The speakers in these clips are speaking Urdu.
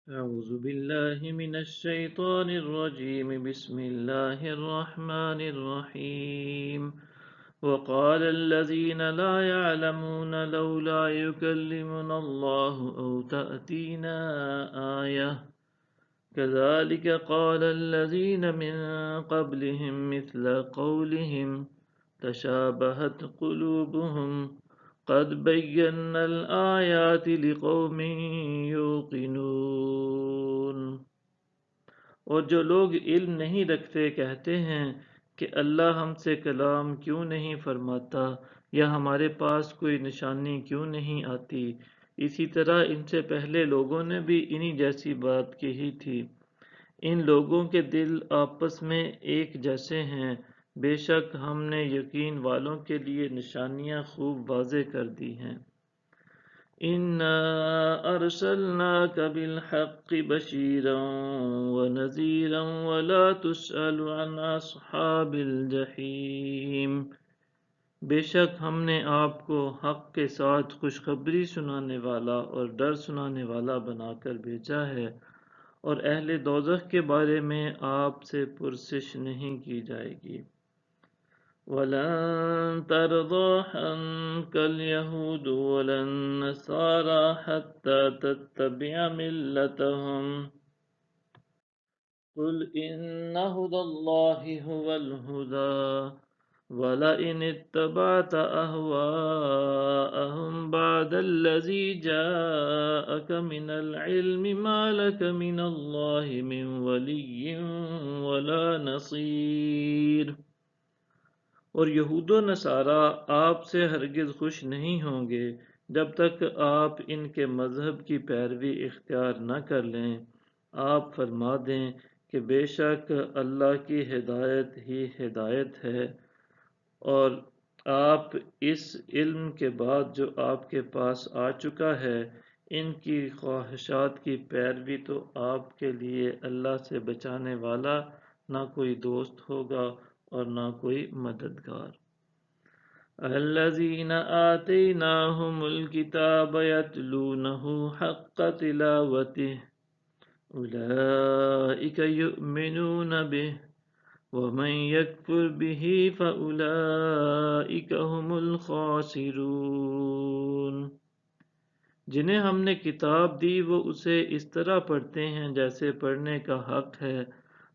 أعوذ بالله من الشيطان الرجيم بسم الله الرحمن الرحيم وقال الذين لا يعلمون لولا يكلمنا الله أو تأتينا آية كذلك قال الذين من قبلهم مثل قولهم تشابهت قلوبهم قد بينا الآيات لقوم يوقنون۔ اور جو لوگ علم نہیں رکھتے کہتے ہیں کہ اللہ ہم سے کلام کیوں نہیں فرماتا یا ہمارے پاس کوئی نشانی کیوں نہیں آتی، اسی طرح ان سے پہلے لوگوں نے بھی انہی جیسی بات کہی تھی۔ ان لوگوں کے دل آپس میں ایک جیسے ہیں، بے شک ہم نے یقین والوں کے لیے نشانیاں خوب واضح کر دی ہیں۔ اِنَّا أَرْسَلْنَاكَ بِالْحَقِّ بَشِيرًا وَنَذِيرًا وَلَا تُسْأَلُ عَنْ أَصْحَابِ الْجَحِيمِ۔ بے شک ہم نے آپ کو حق کے ساتھ خوشخبری سنانے والا اور ڈر سنانے والا بنا کر بھیجا ہے، اور اہل دوزخ کے بارے میں آپ سے پرسش نہیں کی جائے گی۔ وَلَن تَرْضَىٰ عَنكَ الْيَهُودُ وَلَا النَّصَارَىٰ حَتَّىٰ تَتَّبِعَ مِلَّتَهُمْ قُلْ إِنَّ هُدَى اللَّهِ هُوَ الْهُدَىٰ وَلَئِنِ اتَّبَعْتَ أَهْوَاءَهُمْ بَعْدَ الَّذِي جَاءَكَ مِنَ الْعِلْمِ مَا لَكَ مِنَ اللَّهِ مِنْ وَلِيٍّ وَلَا نَصِيرٍ۔ اور یہود و نصارہ آپ سے ہرگز خوش نہیں ہوں گے جب تک آپ ان کے مذہب کی پیروی اختیار نہ کر لیں۔ آپ فرما دیں کہ بے شک اللہ کی ہدایت ہی ہدایت ہے، اور آپ اس علم کے بعد جو آپ کے پاس آ چکا ہے، ان کی خواہشات کی پیروی تو آپ کے لیے اللہ سے بچانے والا نہ کوئی دوست ہوگا اور نہ کوئی مددگار۔ الذین آتیناہم الکتاب یتلونہ حق تلاوتہ اولئک یؤمنون بہ ومن یکفر بہ فاولئک هم الخاسرون۔ جنہیں ہم نے کتاب دی وہ اسے اس طرح پڑھتے ہیں جیسے پڑھنے کا حق ہے،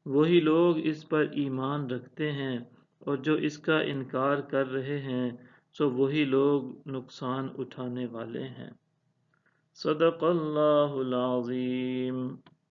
وہی لوگ اس پر ایمان رکھتے ہیں، اور جو اس کا انکار کر رہے ہیں سو وہی لوگ نقصان اٹھانے والے ہیں۔ صدق اللہ العظیم۔